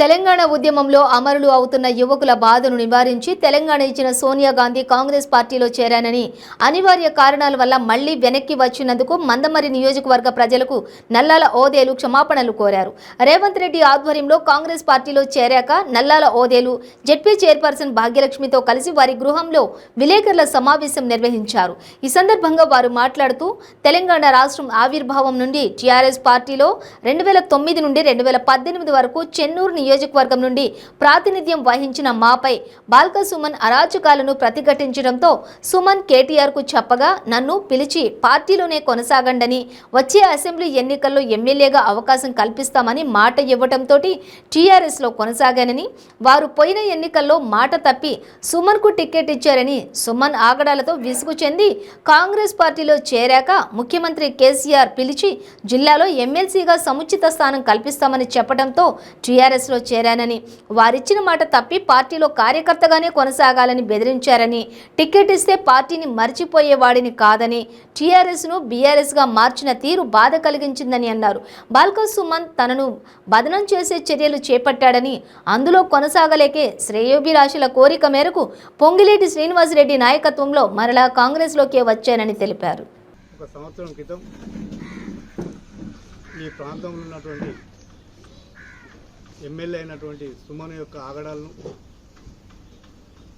తెలంగాణ ఉద్యమంలో అమరులు అవుతున్న యువకుల బాధను నివారించి తెలంగాణ ఇచ్చిన సోనియా గాంధీ కాంగ్రెస్ పార్టీలో చేరానని అనివార్య కారణాల వల్ల మళ్లీ వెనక్కి వచ్చినందుకు మందమరి నియోజకవర్గ ప్రజలకు నల్లాల ఓదేలు క్షమాపణలు కోరారు. రేవంత్ రెడ్డి ఆధ్వర్యంలో కాంగ్రెస్ పార్టీలో చేరాక నల్లాల ఓదేలు జెడ్పీ చైర్పర్సన్ భాగ్యలక్ష్మితో కలిసి వారి గృహంలో విలేకరుల సమావేశం నిర్వహించారు. ఈ సందర్భంగా వారు మాట్లాడుతూ తెలంగాణ రాష్ట్రం ఆవిర్భావం నుండి టీఆర్ఎస్ పార్టీలో 2009 నుండి 2018 వరకు చెన్నూరు నియోజకవర్గం నుండి ప్రాతినిధ్యం వహించిన మాపై బాల్క సుమన్ అరాచకాలను ప్రతిఘటించడంతో సుమన్ కేటీఆర్ కు చెప్పగా నన్ను పిలిచి పార్టీలోనే కొనసాగండని, వచ్చే అసెంబ్లీ ఎన్నికల్లో ఎమ్మెల్యేగా అవకాశం కల్పిస్తామని మాట ఇవ్వడంతో టీఆర్ఎస్ లో కొనసాగానని, వారు పోయిన ఎన్నికల్లో మాట తప్పి సుమన్ కు టికెట్ ఇచ్చారని, సుమన్ ఆగడాలతో విసుగు చెంది కాంగ్రెస్ పార్టీలో చేరాక ముఖ్యమంత్రి కేసీఆర్ పిలిచి జిల్లాలో ఎమ్మెల్సీగా సముచిత స్థానం కల్పిస్తామని చెప్పడంతో టీఆర్ఎస్ లో చేరానని, వారిచ్చిన మాట తప్పి పార్టీలో కార్యకర్తగానే కొనసాగాలని బెదిరించారని, టికెట్ ఇస్తే పార్టీని మర్చిపోయేవాడిని కాదని, టీఆర్ఎస్ ను బీఆర్ఎస్ గా మార్చిన తీరు బాధ కలిగించిందని అన్నారు. బాల్క సుమన్ తనను బదనం చేసే చర్యలు చేపట్టాడని, అందులో కొనసాగలేకే శ్రేయోభిలాషుల కోరిక మేరకు పొంగిలేటి శ్రీనివాసరెడ్డి నాయకత్వంలో మరలా కాంగ్రెస్ లోకి వచ్చానని తెలిపారు. ఒక సంవత్సరం క్రితం ఈ ప్రాంతంలో ఉన్నటువంటి ఎమ్మెల్యే అయినటువంటి సుమన్ యొక్క ఆగడాలను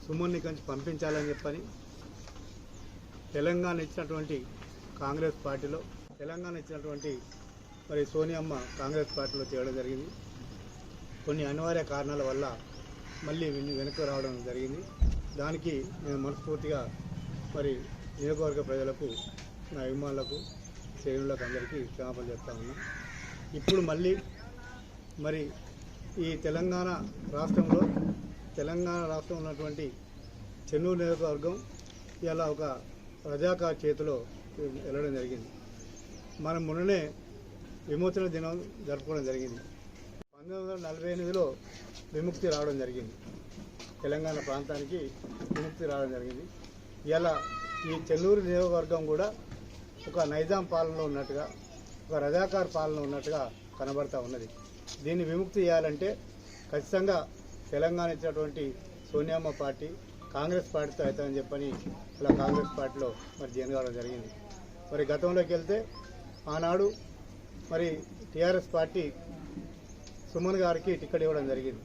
సుమన్ని కొంచెం పంపించాలని చెప్పని తెలంగాణ ఇచ్చినటువంటి కాంగ్రెస్ పార్టీలో మరి సోనియమ్మ కాంగ్రెస్ పార్టీలో చేయడం జరిగింది. కొన్ని అనివార్య కారణాల వల్ల మళ్ళీ వెనక్కి రావడం జరిగింది. దానికి నేను మనస్ఫూర్తిగా మరి నియోజకవర్గ ప్రజలకు, నా అభిమానులకు, శ్రేణులకు అందరికీ క్షమాపణ చెప్తా ఉన్నా. ఇప్పుడు మళ్ళీ మరి ఈ తెలంగాణ రాష్ట్రంలో ఉన్నటువంటి చెన్నూరు నియోజకవర్గం ఇలా ఒక రజాకార్ చేతిలో వెళ్ళడం జరిగింది. మనం మొన్ననే విమోచన దినం జరుపుకోవడం జరిగింది. 1948లో విముక్తి రావడం జరిగింది. తెలంగాణ ప్రాంతానికి విముక్తి రావడం జరిగింది. ఇలా ఈ చెన్నూరు నియోజకవర్గం కూడా ఒక నైజాం పాలనలో ఉన్నట్టుగా, ఒక రజాకార్ పాలన ఉన్నట్టుగా కనబడతా ఉన్నది. దీన్ని విముక్తి చేయాలంటే ఖచ్చితంగా తెలంగాణ ఇచ్చినటువంటి సోనియమ్మ పార్టీ కాంగ్రెస్ పార్టీతో అవుతామని చెప్పని అలా కాంగ్రెస్ పార్టీలో మరి జాయిన్ కావడం జరిగింది. మరి గతంలోకి వెళ్తే ఆనాడు మరి టీఆర్ఎస్ పార్టీ సుమన్ గారికి టికెట్ ఇవ్వడం జరిగింది.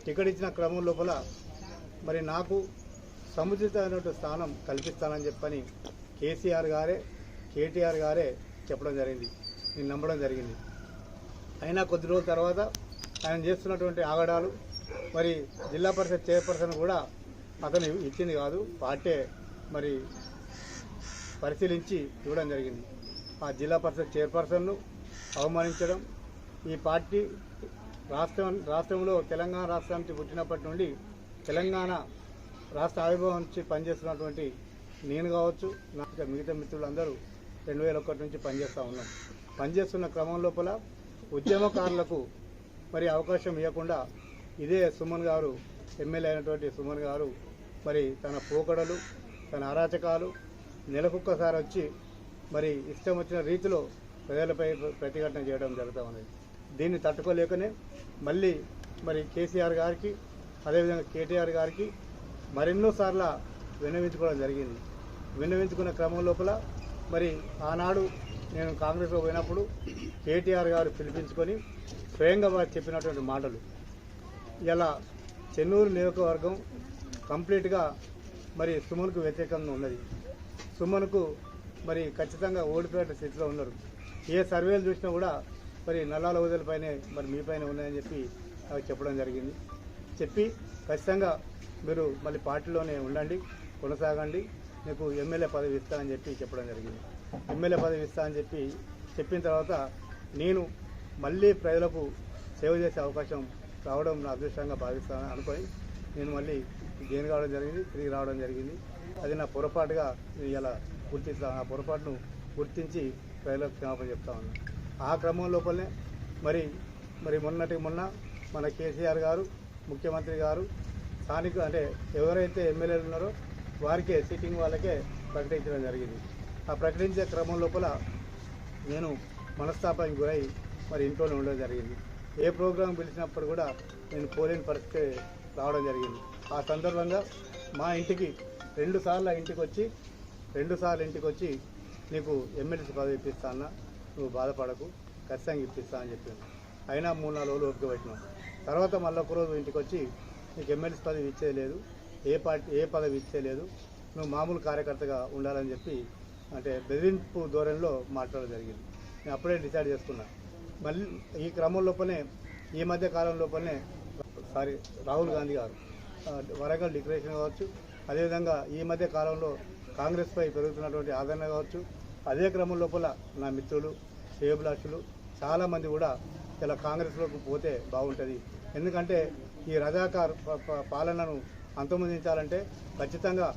టికెట్ ఇచ్చిన క్రమం లోపల మరి నాకు సముచితమైనటువంటి స్థానం కల్పిస్తానని చెప్పని కేటీఆర్ గారే చెప్పడం జరిగింది. నేను నమ్మడం జరిగింది. అయినా కొద్ది రోజుల తర్వాత ఆయన చేస్తున్నటువంటి ఆగడాలు, మరి జిల్లా పరిషత్ చైర్పర్సన్ కూడా అతను ఇచ్చింది కాదు, పార్టీ మరి పరిశీలించి ఇవ్వడం జరిగింది. ఆ జిల్లా పరిషత్ చైర్పర్సన్ను అవమానించడం, ఈ పార్టీ రాష్ట్రంలో తెలంగాణ రాష్ట్రానికి పుట్టినప్పటి నుండి తెలంగాణ రాష్ట్ర ఆవిర్భావం నుంచి పనిచేస్తున్నటువంటి నేను కావచ్చు, నాకు మిగతా మిత్రులందరూ 2001 నుంచి పనిచేస్తూ ఉన్నాం. పనిచేస్తున్న క్రమం లోపల ఉద్యమకారులకు మరి అవకాశం ఇవ్వకుండా ఇదే సుమన్ గారు, ఎమ్మెల్యే అయినటువంటి సుమన్ గారు మరి తన పోకడలు, తన అరాచకాలు నెలకొక్కసారి వచ్చి మరి ఇష్టం వచ్చిన రీతిలో ప్రజలపై ప్రతిఘటన చేయడం జరుగుతూ ఉన్నది. దీన్ని తట్టుకోలేకనే మళ్ళీ మరి కేసీఆర్ గారికి, అదేవిధంగా కేటీఆర్ గారికి మరెన్నోసార్లు విన్నవించుకోవడం జరిగింది. విన్నవించుకున్న క్రమం లోపల మరి ఆనాడు నేను కాంగ్రెస్లో పోయినప్పుడు కేటీఆర్ గారు పిలిపించుకొని స్వయంగా వారు చెప్పినటువంటి మాటలు ఇలా చెన్నూరు నియోజకవర్గం కంప్లీట్గా మరి సుమన్కు వ్యతిరేకంగా ఉన్నది. సుమన్కు మరి ఖచ్చితంగా ఓడిపోయే స్థితిలో ఉన్నారు. ఏ సర్వేలు చూసినా కూడా మరి నల్లాల ఓదెలపైనే మరి మీపైన ఉన్నాయని చెప్పి అవి చెప్పడం జరిగింది. చెప్పి ఖచ్చితంగా మీరు మళ్ళీ పార్టీలోనే ఉండండి, కొనసాగండి, మీకు ఎమ్మెల్యే పదవి ఇస్తానని చెప్పి చెప్పడం జరిగింది. ఎమ్మెల్యే పదవి ఇస్తానని చెప్పిన తర్వాత నేను మళ్ళీ ప్రజలకు సేవ చేసే అవకాశం రావడం నా అదృష్టంగా భావిస్తాను అనుకొని నేను మళ్ళీ గెయిన్ కావడం జరిగింది, తిరిగి రావడం జరిగింది. అది నా పొరపాటుగా ఇలా గుర్తిస్తాను. ఆ పొరపాటును గుర్తించి ప్రజలకు క్షమాపణ చెప్తా ఉన్నాను. ఆ క్రమం లోపలనే మరి మొన్న మన కేసీఆర్ గారు, ముఖ్యమంత్రి గారు స్థానిక అంటే ఎవరైతే ఎమ్మెల్యేలు ఉన్నారో వారికే, సిట్టింగ్ వాళ్ళకే ప్రకటించడం జరిగింది. ఆ ప్రకటించే క్రమం లోపల నేను మనస్తాపానికి గురై మరి ఇంట్లోనే ఉండడం జరిగింది. ఏ ప్రోగ్రాం పిలిచినప్పుడు కూడా నేను పోలేని పరిస్థితి రావడం జరిగింది. ఆ సందర్భంగా మా ఇంటికి రెండు సార్లు ఇంటికి వచ్చి నీకు ఎమ్మెల్సీ పదవి ఇప్పిస్తా అన్న, నువ్వు బాధపడకు, ఖచ్చితంగా ఇప్పిస్తా అని చెప్పింది. అయినా 3-4 రోజులు ఓపిక పెట్టినాం. తర్వాత మళ్ళీ ఒకరోజు ఇంటికి వచ్చి నీకు ఎమ్మెల్సీ పదవి ఇచ్చేది లేదు, ఏ పదవి ఇచ్చే లేదు, నువ్వు మామూలు కార్యకర్తగా ఉండాలని చెప్పి అంటే బెదిరింపు ధోరణిలో మాట్లాడడం జరిగింది. నేను అప్పుడే డిసైడ్ చేసుకున్నా. మళ్ళీ ఈ క్రమం లోపలనే ఈ మధ్య కాలం లోపలనే రాహుల్ గాంధీ గారు వరంగల్ డిక్లరేషన్ కావచ్చు, అదేవిధంగా ఈ మధ్య కాలంలో కాంగ్రెస్పై పెరుగుతున్నటువంటి ఆదరణ కావచ్చు, అదే క్రమం లోపల నా మిత్రులు శ్రేయోభిలాషులు చాలామంది కూడా ఇలా కాంగ్రెస్లోకి పోతే బాగుంటుంది, ఎందుకంటే ఈ రజాకార్ పాలనను అంతమొందించాలంటే ఖచ్చితంగా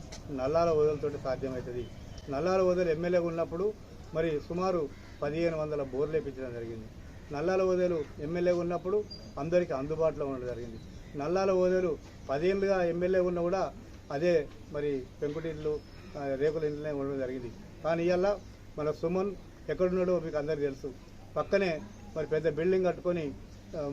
నల్లాల ఓదలతోటి సాధ్యమవుతుంది. నల్లాల ఓదలు ఎమ్మెల్యేగా ఉన్నప్పుడు మరి సుమారు 1500 బోర్లు వేయించడం జరిగింది. నల్లాల ఓదలు ఎమ్మెల్యేగా ఉన్నప్పుడు అందరికీ అందుబాటులో ఉండడం జరిగింది. నల్లాల ఓదలు 10 ఏళ్ళుగా ఎమ్మెల్యే ఉన్నా కూడా అదే మరి పెంకుటిళ్ళు రేకుల ఇంట్లోనే ఉండడం జరిగింది. కానీ ఇవాళ మన సుమన్ ఎక్కడున్నాడో మీకు అందరికీ తెలుసు. పక్కనే మరి పెద్ద బిల్డింగ్ కట్టుకొని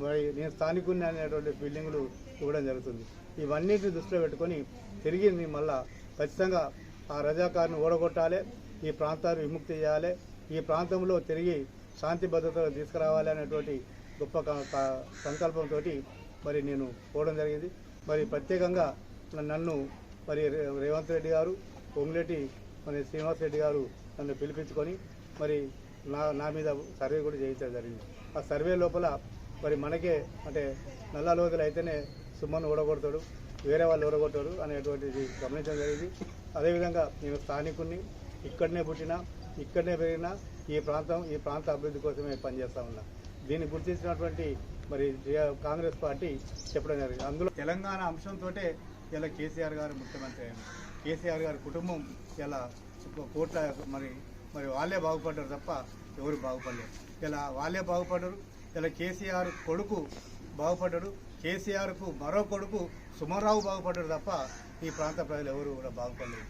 మరి నేను స్థానికుని అనేటువంటి బిల్డింగులు ఇవ్వడం జరుగుతుంది. ఇవన్నిటిని దృష్టిలో పెట్టుకొని తిరిగి మళ్ళా ఖచ్చితంగా ఆ రజాకారుని ఓడగొట్టాలి, ఈ ప్రాంతాన్ని విముక్తి చేయాలి, ఈ ప్రాంతంలో తిరిగి శాంతి భద్రతలు తీసుకురావాలి అనేటువంటి గొప్ప సంకల్పంతో మరి నేను పోవడం జరిగింది. మరి ప్రత్యేకంగా నన్ను మరి రేవంత్ రెడ్డి గారు, పొంగులేటి మరి శ్రీనివాస్ రెడ్డి గారు నన్ను పిలిపించుకొని మరి నా మీద సర్వే కూడా చేయించడం జరిగింది. ఆ సర్వే లోపల మరి మనకే అంటే నల్లాల ఓదలు అయితేనే సుమన్ ఓడగొడతాడు, వేరే వాళ్ళు ఓడగొట్టాడు అనేటువంటిది గమనించడం జరిగింది. అదేవిధంగా నేను స్థానికుడిని, ఇక్కడనే పుట్టినా, ఇక్కడనే పెరిగినా, ఈ ప్రాంత అభివృద్ధి కోసమే పనిచేస్తూ ఉన్నా. దీన్ని గుర్తించినటువంటి మరి కాంగ్రెస్ పార్టీ చెప్పడం జరిగింది. అందులో తెలంగాణ అంశంతో ఇలా కేసీఆర్ గారు ముఖ్యమంత్రి అయ్యారు. కేసీఆర్ గారి కుటుంబం ఇలా కోట్ల మరి వాళ్ళే బాగుపడ్డారు తప్ప ఎవరు బాగుపడలేరు. ఇలా వాళ్ళే బాగుపడ్డారు. ఇలా కేసీఆర్ కొడుకు బాగుపడ్డాడు, కేసీఆర్కు మరో కొడుకు సుమరావు బాగుపడ్డాడు తప్ప ఈ ప్రాంత ప్రజలు ఎవరు కూడా బాగుపడలేదు.